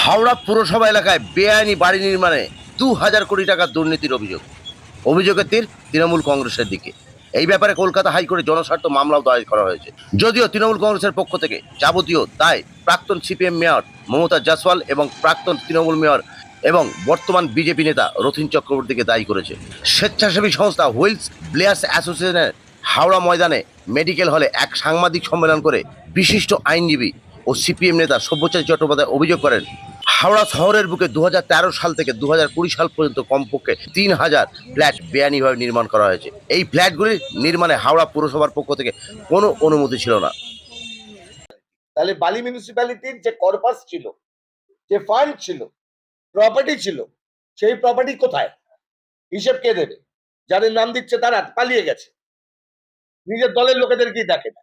হাওড়া পুরসভা এলাকায় বেআইনি বাড়ি নির্মাণে ২,০০০ কোটি টাকার দুর্নীতির অভিযোগের তীর তৃণমূল কংগ্রেসের দিকে। এই ব্যাপারে কলকাতা হাইকোর্টে জনস্বার্থ মামলাও দায়ের করা হয়েছে। যদিও তৃণমূল কংগ্রেসের পক্ষ থেকে যাবতীয় দায় প্রাক্তন সিপিএম মেয়র মমতা জাসওয়াল এবং প্রাক্তন তৃণমূল মেয়র এবং বর্তমান বিজেপি নেতা রথীন চক্রবর্তীকে দায়ী করেছে। স্বেচ্ছাসেবী সংস্থা হুইলস ব্লেয়ার্স অ্যাসোসিয়েশনের হাওড়া ময়দানে মেডিকেল হলে এক সাংবাদিক সম্মেলন করে বিশিষ্ট আইনজীবী ও সিপিএম নেতা সব্যসাচী চট্টোপাধ্যায় অভিযোগ করেন, হাওড়া শহরের বুকে ২০১৩ সাল থেকে ২০২০ সাল পর্যন্ত কমপক্ষে ৩,০০০ ফ্ল্যাট বেআইনিভাবে নির্মাণ করা হয়েছে। এই ফ্ল্যাটগুলির নির্মাণে হাওড়া পুরসভার পক্ষ থেকে কোনো অনুমতি ছিল না। তাহলে বালি মিউনিসিপ্যালিটির যে কর্পাস ছিল, যে ফান্ড ছিল, প্রপার্টি ছিল, সেই প্রপার্টি কোথায়? হিসেব কে দেবে? যাদের নাম দিচ্ছে তারা পালিয়ে গেছে, নিজের দলের লোকেদেরকেই দেখে না।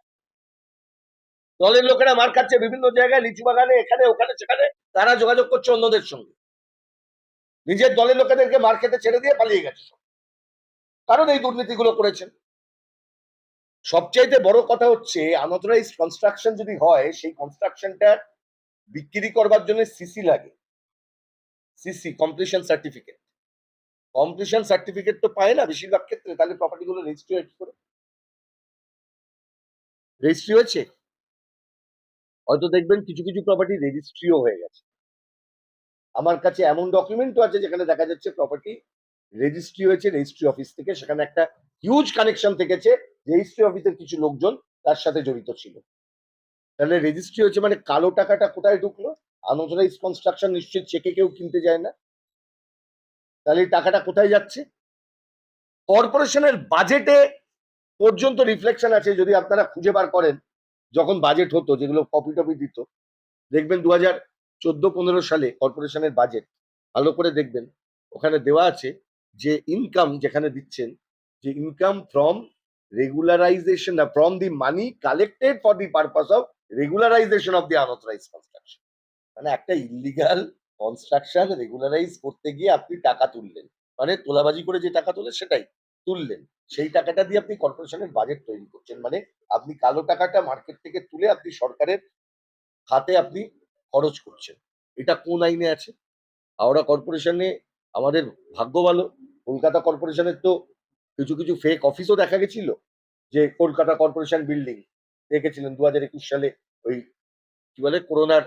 দলের লোকেরা মার খাচ্ছে বিভিন্ন জায়গায়, লিচু বাগানে, এখানে ওখানে সেখানে, তারা যোগাযোগ করছে অন্যদের সঙ্গে। নিজের দলের লোকেদেরকে মার খেতে ছেড়ে দিয়ে পালিয়ে গেছে, কারণ এই দুর্নীতিগুলো করেছেন। সবচাইতে বড় কথা হচ্ছে, আনঅথরাইজড কনস্ট্রাকশন যদি হয়, সেই কনস্ট্রাকশনটা বিক্রি করবার জন্য সিসি লাগে, CC completion certificate. Completion certificate তো পায় না বেশিরভাগ ক্ষেত্রে, তাহলে প্রপার্টি গুলো রেজিস্ট্রি করে রেজিস্ট্রি হয়েছে। হয়তো দেখবেন কিছু কিছু প্রপার্টি রেজিস্ট্রিও হয়ে গেছে। আমার কাছে এমন ডকুমেন্টও আছে যেখানে দেখা যাচ্ছে প্রপার্টি রেজিস্ট্রি হয়েছে রেজিস্ট্রি অফিস থেকে, সেখানে একটা হিউজ কানেকশন থেকেছে, রেজিস্ট্রি অফিসের কিছু লোকজন তার সাথে জড়িত ছিল। তাহলে রেজিস্ট্রি হয়েছে মানে কালো টাকাটা কোথায় ঢুকলো? আনঅথরাইজ কনস্ট্রাকশন নিশ্চিত চেকে কেউ কিনতে যায় না, তাহলে এই টাকাটা কোথায় যাচ্ছে? কর্পোরেশনের বাজেটে পর্যন্ত রিফ্লেকশন আছে, যদি আপনারা খুঁজে বার করেন। যখন বাজেট হতো, যেগুলো কপি টপি দিত, দেখবেন 2014-15 সালে কর্পোরেশনের বাজেট ভালো করে দেখবেন, ওখানে দেওয়া আছে যে ইনকাম যেখানে দিচ্ছেন, যে income from regularisation from the money collected for the purpose of regularisation of the unauthorised construction. মানে একটা ইলিগাল কনস্ট্রাকশন রেগুলারাইজ করতে গিয়ে আপনি টাকা তুললেন, মানে তোলাবাজি করে যে টাকা তোলে সেটাই তুললেন, সেই টাকাটা দিয়ে আপনি কর্পোরেশনের বাজেট তৈরি করছেন। মানে আপনি কালো টাকাটা মার্কেট থেকে তুলে আপনি সরকারের খাতে আপনি খরচ করছেন। এটা কোন আইনে আছে? হাওড়া কর্পোরেশনে আমাদের ভাগ্য ভালো, কলকাতা কর্পোরেশনের তো কিছু কিছু ফেক অফিসও দেখা গেছিল। যে কলকাতা কর্পোরেশন বিল্ডিং দেখেছিলেন 2021 সালে, ওই কি বলে করোনার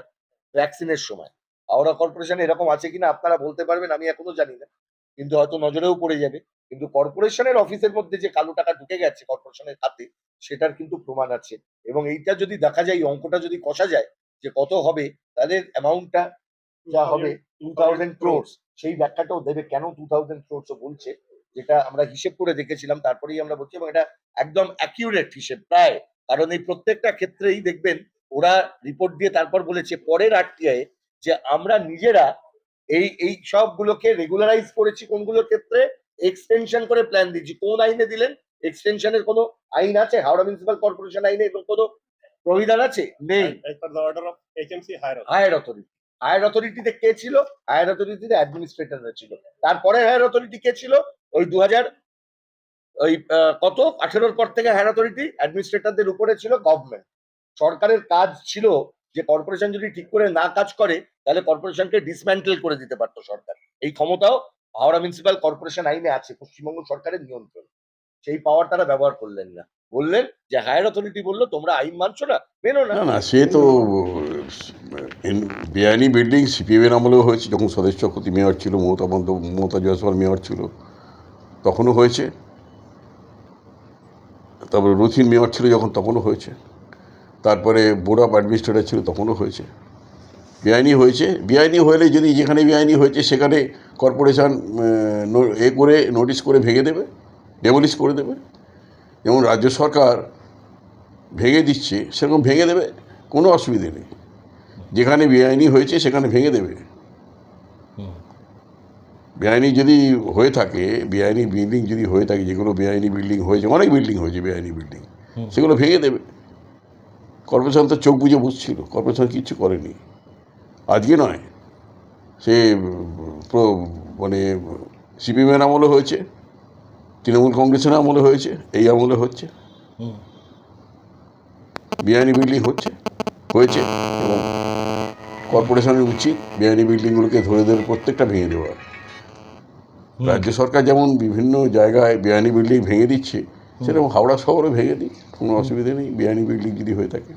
ভ্যাকসিনের সময়। হাওড়া কর্পোরেশনে এরকম আছে কিনা আপনারা বলতে পারবেন, আমি এখনো জানি না, কিন্তু হয়তো নজরেও পড়ে যাবে। কিন্তু কর্পোরেশনের অফিসের মধ্যে যে কালো টাকা ঢুকে গেছে কর্পোরেশনের খাতে, সেটার কিন্তু প্রমাণ আছে। এবং এইটা যদি দেখা যায়, অঙ্কটা যদি কষা যায় যে কত হবে, তাহলে অ্যামাউন্টটা যা হবে 2000 crores, সেই ব্যাখ্যাটাও দেবে কেন 2000 crores বলছে, যেটা আমরা হিসেব করে দেখেছিলাম, তারপরেই আমরা বলছি। এবং এটা একদম অ্যাকিউরেট হিসেব প্রায়, কারণ এই প্রত্যেকটা ক্ষেত্রেই দেখবেন ওরা রিপোর্ট দিয়ে তারপর বলেছে পরের আরটিআই যে আমরা নিজেরা এই সবগুলোকে রেগুলারাইজ করেছি। কোনগুলোর ক্ষেত্রে? এক্সটেনশন করে প্ল্যান দিচ্ছি। কোন আইনে দিলেন? এক্সটেনশনের কোনো আইন আছে হাওড়া মিউনিসিপাল কর্পোরেশন আইনে? এবং কোনো প্রবিধান আছে? নেই। হায়ার অথরিটি, হায়ার অথরিটিতে কে ছিল? হায়ার অথরিটিতে অ্যাডমিনিস্ট্রেটররা ছিল। তারপরে হায়ার অথরিটি কে ছিল? ওই 2000 ওই কত 18 পর থেকে হায়ার অথরিটি অ্যাডমিনিস্ট্রেটরদের উপরে ছিল গভর্নমেন্ট। সরকারের কাজ ছিল যে কর্পোরেশন যদি ঠিক করে না কাজ করে, তাহলে কর্পোরেশনকে ডিসম্যান্টেল করে দিতে পারতো সরকার। এই ক্ষমতাও হাওড়া মিউনিসিপাল কর্পোরেশন আইনে আছে, পশ্চিমবঙ্গ সরকারের নিয়ন্ত্রণ। সেই পাওয়ার তারা ব্যবহার করলেন না, বললেন যে হায়ার অথরিটি বললো তোমরা আইন মানছো না, মেনো না। না না, সে তো বেআইনি বিল্ডিং সিপিএমের আমলেও হয়েছে, যখন স্বদেশ চক্রবর্তী মেয়র ছিল, মমতা জয়সওয়াল মেয়র ছিল, তখনও হয়েছে। তারপরে রথীন মেয়র ছিল যখন, তখনও হয়েছে। তারপরে বোর্ড অফ অ্যাডমিনিস্ট্রেটর ছিল, তখনও হয়েছে। বেআইনি হয়েছে। বেআইনি হলে যদি যেখানে বেআইনি হয়েছে সেখানে কর্পোরেশন করে নোটিশ করে ভেঙে দেবে, ডেমোলিশ করে দেবে। যেমন রাজ্য সরকার ভেঙে দিচ্ছে, সেরকম ভেঙে দেবে, কোনো অসুবিধে নেই। যেখানে বেআইনি হয়েছে সেখানে ভেঙে দেবে। বেআইনি যদি হয়ে থাকে, বেআইনি বিল্ডিং যদি হয়ে থাকে, যেগুলো বেআইনি বিল্ডিং হয়েছে, অনেক বিল্ডিং হয়েছে বেআইনি বিল্ডিং, সেগুলো ভেঙে দেবে। কর্পোরেশন তো চোখ বুঝে বসছিল, কর্পোরেশন কিচ্ছু করেনি। আজকে নয়, সে মানে সিপিএমের আমলে হয়েছে, তৃণমূল কংগ্রেসের আমলে হয়েছে, এই আমলে হচ্ছে। বেআইনি বিল্ডিং হয়েছে এবং কর্পোরেশনের উচিত বেআইনি বিল্ডিংগুলোকে ধরে ধরে প্রত্যেকটা ভেঙে দেওয়া। রাজ্য সরকার যেমন বিভিন্ন জায়গায় বেআইনি বিল্ডিং ভেঙে দিচ্ছে, সেরকম হাওড়া শহরে ভেঙে দিই, কোনো অসুবিধা নেই বেআইনি বিল্ডিং যদি হয়ে থাকে।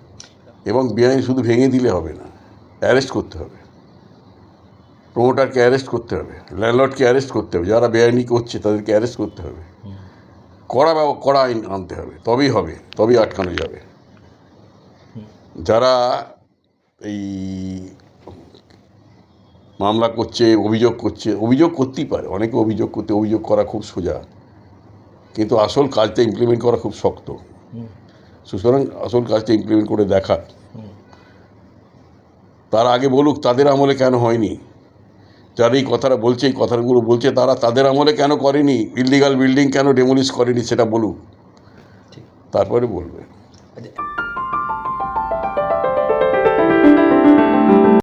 এবং বেআইনি শুধু ভেঙে দিলে হবে না, অ্যারেস্ট করতে হবে, প্রমোটারকে অ্যারেস্ট করতে হবে, ল্যান্ডলর্ডকে অ্যারেস্ট করতে হবে, যারা বেআইনি করছে তাদেরকে অ্যারেস্ট করতে হবে, কড়া আইন আনতে হবে, তবেই আটকানো যাবে। যারা এই মামলা করছে, অভিযোগ করতেই পারে, অনেকে অভিযোগ করা খুব সোজা, কিন্তু আসল কাজটা ইমপ্লিমেন্ট করা খুব শক্ত। সুতরাং আসল কাজটা ইমপ্লিমেন্ট করে দেখা, তার আগে বলুক তাদের আমলে কেন হয়নি, যারা এই কথাগুলো বলছে তারা তাদের আমলে কেন করেনি, ইললিগাল বিল্ডিং কেন ডেমোলিশ করেনি সেটা বলুক, তারপরে বলবে।